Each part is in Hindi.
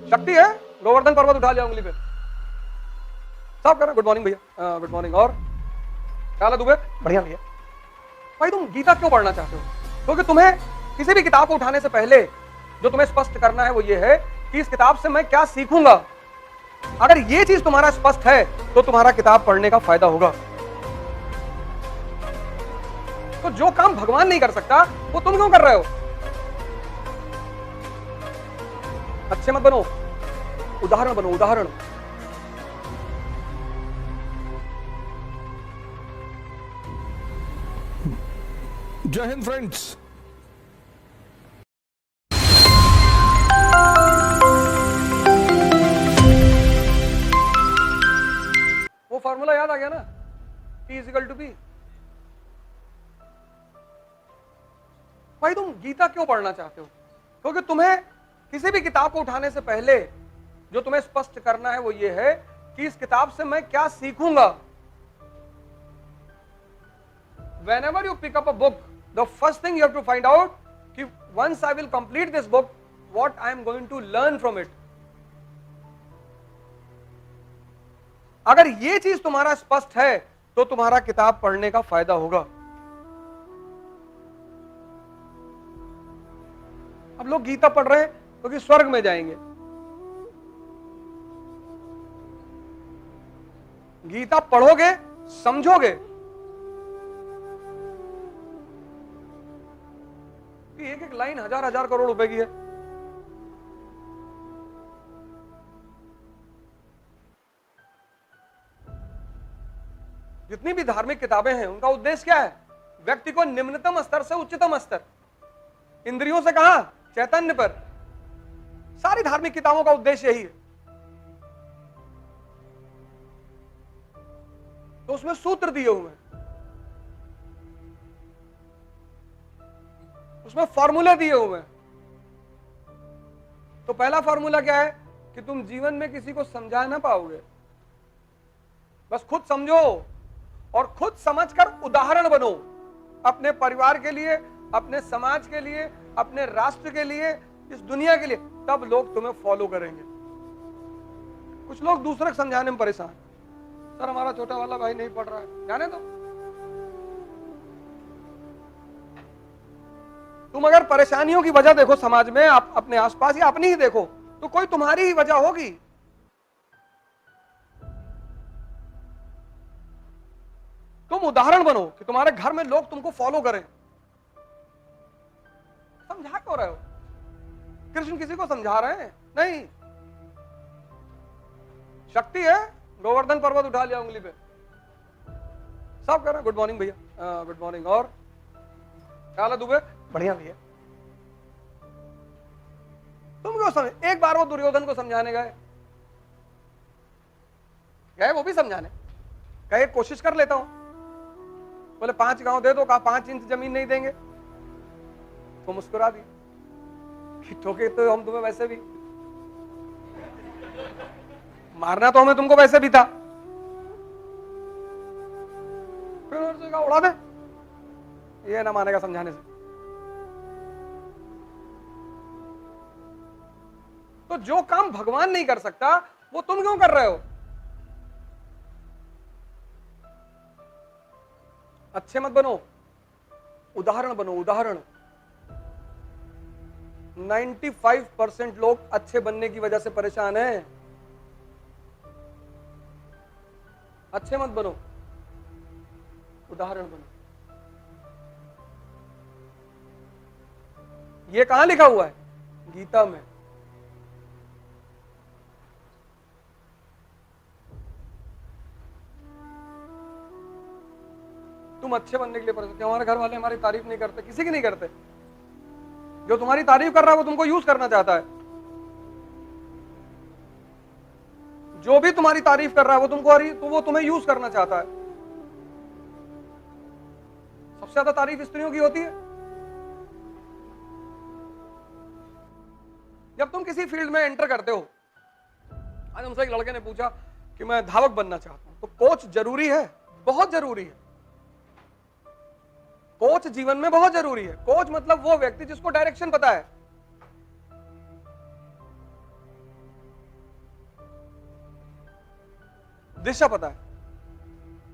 शक्ति है, गोवर्धन पर्वत उठा लिया उंगली पे। सब कर रहे। गुड मॉर्निंग भैया, गुड मॉर्निंग। और क्या हाल है दुबे? बढ़िया भैया। भाई तुम गीता क्यों पढ़ना चाहते हो? क्योंकि तुम्हें किसी भी किताब को उठाने से पहले जो तुम्हें स्पष्ट करना है वो ये है कि इस किताब से मैं क्या सीखूंगा। अगर ये चीज तुम्हारा स्पष्ट है तो तुम्हारा किताब पढ़ने का फायदा होगा। तो जो काम भगवान नहीं कर सकता वो तुम क्यों कर रहे हो? अच्छे मत बनो, उदाहरण बनो, उदाहरण। जय हिंद फ्रेंड्स। वो फॉर्मूला याद आ गया ना, T = B। भाई तुम गीता क्यों पढ़ना चाहते हो? क्योंकि तुम्हें किसी भी किताब को उठाने से पहले जो तुम्हें स्पष्ट करना है वो ये है कि इस किताब से मैं क्या सीखूंगा। Whenever you pick up a book, the first thing you have to find out कि once I will complete this book, what I am going to learn from it. अगर ये चीज तुम्हारा स्पष्ट है तो तुम्हारा किताब पढ़ने का फायदा होगा। अब लोग गीता पढ़ रहे हैं क्योंकि स्वर्ग में जाएंगे। गीता पढ़ोगे, समझोगे, एक एक लाइन हजार हजार करोड़ रुपए की है। जितनी भी धार्मिक किताबें हैं उनका उद्देश्य क्या है? व्यक्ति को निम्नतम स्तर से उच्चतम स्तर, इंद्रियों से कहां, चैतन्य पर। सारी धार्मिक किताबों का उद्देश्य यही है। तो उसमें सूत्र दिए हुए हैं, उसमें फॉर्मूले दिए हुए हैं। तो पहला फॉर्मूला क्या है कि तुम जीवन में किसी को समझा ना पाओगे, बस खुद समझो और खुद समझकर उदाहरण बनो अपने परिवार के लिए, अपने समाज के लिए, अपने राष्ट्र के लिए, इस दुनिया के लिए। तब लोग तुम्हें फॉलो करेंगे। कुछ लोग दूसरे को समझाने में परेशान, सर हमारा छोटा वाला भाई नहीं पढ़ रहा है, जाने दो। तुम अगर परेशानियों की वजह देखो समाज में, आप अपने आसपास या अपनी ही देखो, तो कोई तुम्हारी ही वजह होगी। तुम उदाहरण बनो कि तुम्हारे घर में लोग तुमको फॉलो करें। समझा क्यों रहे हो? कृष्ण किसी को समझा रहे हैं? नहीं। शक्ति है, गोवर्धन पर्वत उठा लिया उंगली पे। सब कर रहे। गुड मॉर्निंग भैया, गुड मॉर्निंग। और क्या हाल है दुबे? बढ़िया भैया। तुम क्यों समझ? एक बार वो दुर्योधन को समझाने गए, वो भी समझाने कहे कोशिश कर लेता हूं। बोले 5 गांव दे दो, कहा 5 इंच जमीन नहीं देंगे। तो मुस्कुरा दी कि ठोके तो हम तुम्हें वैसे भी, मारना तो हमें तुमको वैसे भी था। फिर कहा उड़ा दे, ये ना मानेगा समझाने से। तो जो काम भगवान नहीं कर सकता वो तुम क्यों कर रहे हो? अच्छे मत बनो, उदाहरण बनो, उदाहरण। 95% लोग अच्छे बनने की वजह से परेशान हैं। अच्छे मत बनो, उदाहरण बनो। ये कहां लिखा हुआ है? गीता में। तुम अच्छे बनने के लिए परेशान। हमारे घर वाले हमारी तारीफ नहीं करते, किसी की नहीं करते। जो तुम्हारी तारीफ कर रहा है वो तुमको यूज करना चाहता है। जो भी तुम्हारी तारीफ कर रहा है वो तुमको तो वो तुम्हें यूज करना चाहता है। सबसे ज्यादा तारीफ स्त्रियों की होती है। जब तुम किसी फील्ड में एंटर करते हो, आज हमसे एक लड़के ने पूछा कि मैं धावक बनना चाहता हूं, तो कोच जरूरी है? बहुत जरूरी है। कोच जीवन में बहुत जरूरी है। कोच मतलब वो व्यक्ति जिसको डायरेक्शन पता है। दिशा पता है,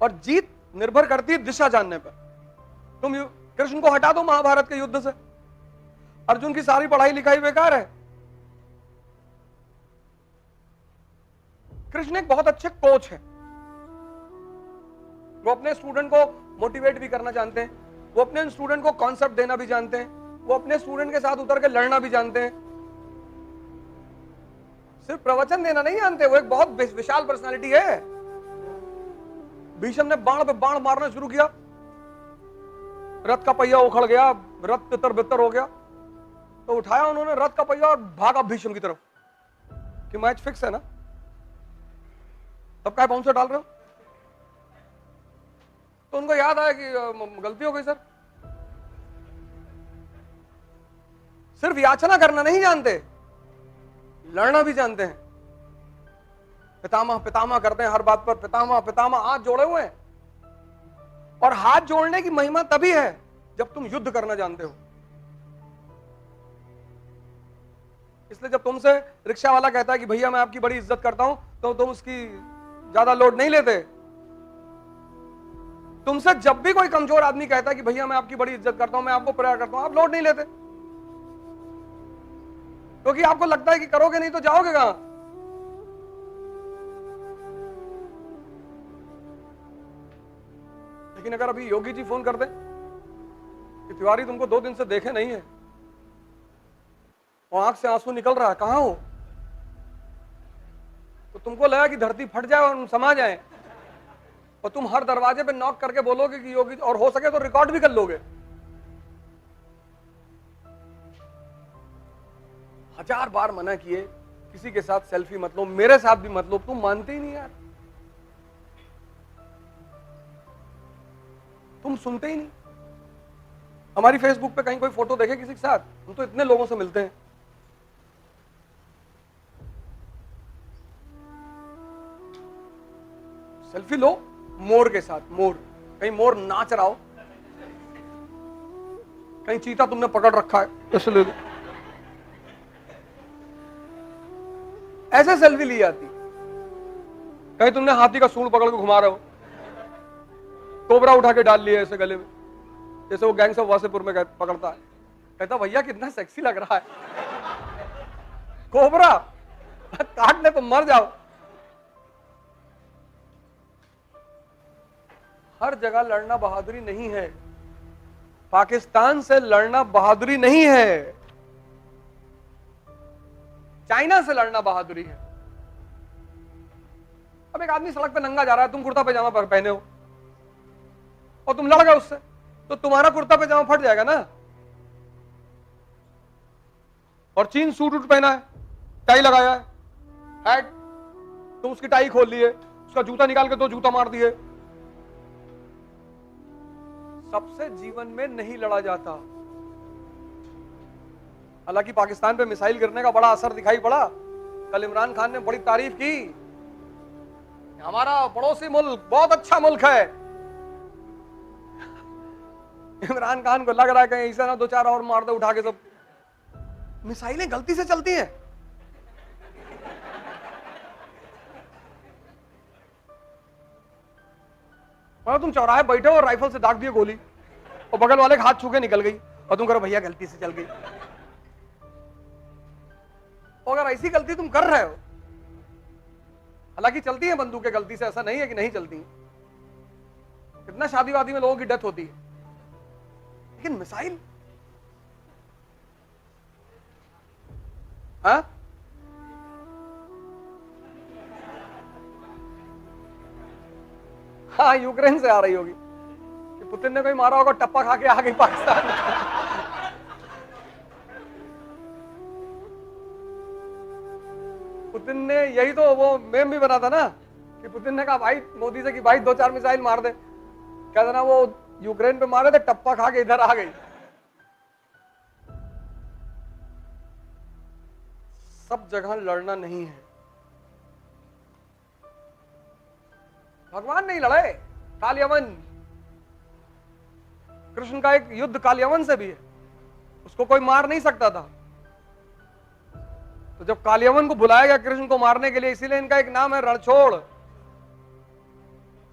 और जीत निर्भर करती है दिशा जानने पर। तुम कृष्ण को हटा दो महाभारत के युद्ध से, अर्जुन की सारी पढ़ाई लिखाई बेकार है। कृष्ण एक बहुत अच्छे कोच है, वो अपने स्टूडेंट को मोटिवेट भी करना जानते हैं, वो अपने स्टूडेंट को कॉन्सेप्ट देना भी जानते हैं, वो अपने स्टूडेंट के साथ उतर के लड़ना भी जानते हैं। सिर्फ प्रवचन देना नहीं जानते, वो एक बहुत विशाल पर्सनालिटी है। भीष्म ने बाण पे बाण मारना शुरू किया, रथ का पहिया उखड़ गया, रथ तितर बितर हो गया, तो उठाया उन्होंने रथ का पहिया और भागा भीष्म की तरफ कि मैच फिक्स है ना, तब क्या बाउंसर डाल रहे हो। तो उनको याद आया कि गलती हो गई सर। सिर्फ याचना करना नहीं जानते, लड़ना भी जानते हैं। पितामह पितामह करते हैं हर बात पर, पितामह पितामह हाथ जोड़े हुए हैं। और हाथ जोड़ने की महिमा तभी है जब तुम युद्ध करना जानते हो। इसलिए जब तुमसे रिक्शा वाला कहता है कि भैया मैं आपकी बड़ी इज्जत करता हूं, तो तुम उसकी ज्यादा लोड नहीं लेते। तुमसे जब भी कोई कमजोर आदमी कहता है कि भैया मैं आपकी बड़ी इज्जत करता हूं, मैं आपको प्यार करता हूं, आप लोड नहीं लेते, क्योंकि आपको लगता है कि करोगे नहीं तो जाओगे कहां। लेकिन अगर अभी योगी जी फोन कर दे कि तिवारी तुमको 2 दिन से देखे नहीं है और आंख से आंसू निकल रहा है, कहां हो, तो तुमको लगा कि धरती फट जाए और समा जाए, और तुम हर दरवाजे पे नॉक करके बोलोगे कि योगी, और हो सके तो रिकॉर्ड भी कर लोगे। 1000 बार मना किए किसी के साथ सेल्फी मत लो, मेरे साथ भी मत लो, तुम मानते ही नहीं यार, तुम सुनते ही नहीं। हमारी फेसबुक पे कहीं कोई फोटो देखे किसी के साथ, हम तो इतने लोगों से मिलते हैं। सेल्फी लो मोर के साथ, मोर, कहीं मोर नाच रहा हो, कहीं चीता तुमने पकड़ रखा है, ऐसे ले लो, ऐसे सेल्फी ली जाती। कहीं तुमने हाथी का सूंड पकड़ के घुमा रहे हो, कोबरा उठा के डाल लिया ऐसे गले में, जैसे वो गैंग्स ऑफ वासेपुर में पकड़ता है, कहता भैया कितना सेक्सी लग रहा है, कोबरा काटने तो मर जाओ। हर जगह लड़ना बहादुरी नहीं है, पाकिस्तान से लड़ना बहादुरी नहीं है, चाइना से लड़ना बहादुरी है। अब एक आदमी सड़क पे नंगा जा रहा है, तुम कुर्ता पैजामा पहने हो और तुम लड़ गए उससे, तो तुम्हारा कुर्ता पैजामा फट जाएगा ना। और चीन सूट उट पहना है, टाई लगाया है, हैट, तुम उसकी टाई खोल लिए, उसका जूता निकाल के 2 जूता मार दिए। सबसे जीवन में नहीं लड़ा जाता। हालांकि पाकिस्तान पे मिसाइल गिरने का बड़ा असर दिखाई पड़ा, कल इमरान खान ने बड़ी तारीफ की, हमारा पड़ोसी मुल्क बहुत अच्छा मुल्क है। इमरान खान को लग रहा है कहीं ऐसा ना 2-4 और मार दे उठा के सब। मिसाइलें गलती से चलती हैं, और तुम चौराहे बैठे हो और राइफल से दाग दिए गोली, और बगल वाले के हाथ छू के निकल गई, और तुम करो भैया गलती से चल गई। और अगर ऐसी गलती तुम कर रहे हो, हालांकि चलती है बंदूकें गलती से, ऐसा नहीं है कि नहीं चलती, कितना शादी वादी में लोगों की डेथ होती है, लेकिन मिसाइल, हाँ, हाँ यूक्रेन से आ रही होगी कि पुतिन ने कोई मारा होगा, टप्पा खा के आ गई पाकिस्तान। पुतिन ने यही तो वो मेम भी बना था ना कि पुतिन ने कहा भाई मोदी से कि भाई 2-4 मिसाइल मार दे, कहता ना वो यूक्रेन पे मारे थे, टप्पा खा के इधर आ गई। सब जगह लड़ना नहीं है, भगवान नहीं लड़े, कालियवन, कृष्ण का एक युद्ध कालियवन से भी है, उसको कोई मार नहीं सकता था। तो जब कालियवन को बुलाया गया कृष्ण को मारने के लिए, इसीलिए इनका एक नाम है रणछोड़।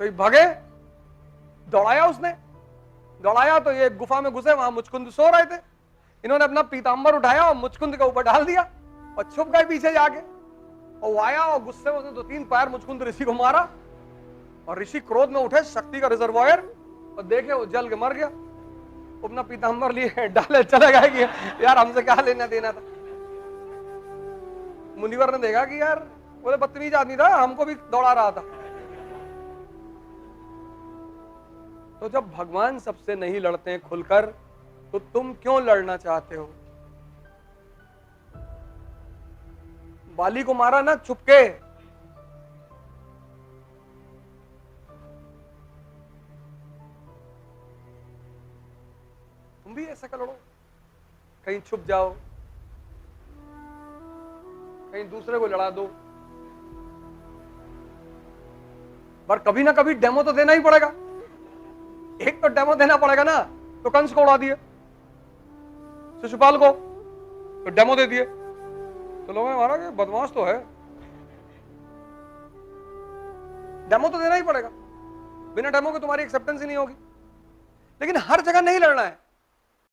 तो ये भगे, दौड़ाया उसने, दौड़ाया तो ये गुफा में घुसे, वहां मुचकुंद सो रहे थे। इन्होंने अपना पीतांबर उठाया और मुचकुंद के ऊपर डाल दिया और छुप गए पीछे जाके। और वो आया और गुस्से में उसने 2-3 पैर मुचकुंद ऋषि को मारा और ऋषि क्रोध में उठे, शक्ति का रिजर्वायर, और देखे वो जल के मर गया। अपना पीतांबर लिए डाले चले गए कि यार हमसे क्या लेना देना था। मुनिवर ने देखा कि यार बोले बदतमीज आदमी था, हमको भी दौड़ा रहा था। तो जब भगवान सबसे नहीं लड़ते हैं खुलकर, तो तुम क्यों लड़ना चाहते हो? बाली को मारा ना चुपके, तुम भी ऐसा कर लड़ो, कहीं छुप जाओ, कहीं दूसरे को लड़ा दो, पर कभी ना कभी डेमो तो देना ही पड़ेगा। एक तो डेमो देना पड़ेगा ना। तो कंस को उड़ा दिए, शिशुपाल को तो डेमो दे दिए, तो लोगों ने मारा कि बदमाश तो है। डेमो तो देना ही पड़ेगा, बिना डेमो के तुम्हारी एक्सेप्टेंस ही नहीं होगी। लेकिन हर जगह नहीं लड़ना है।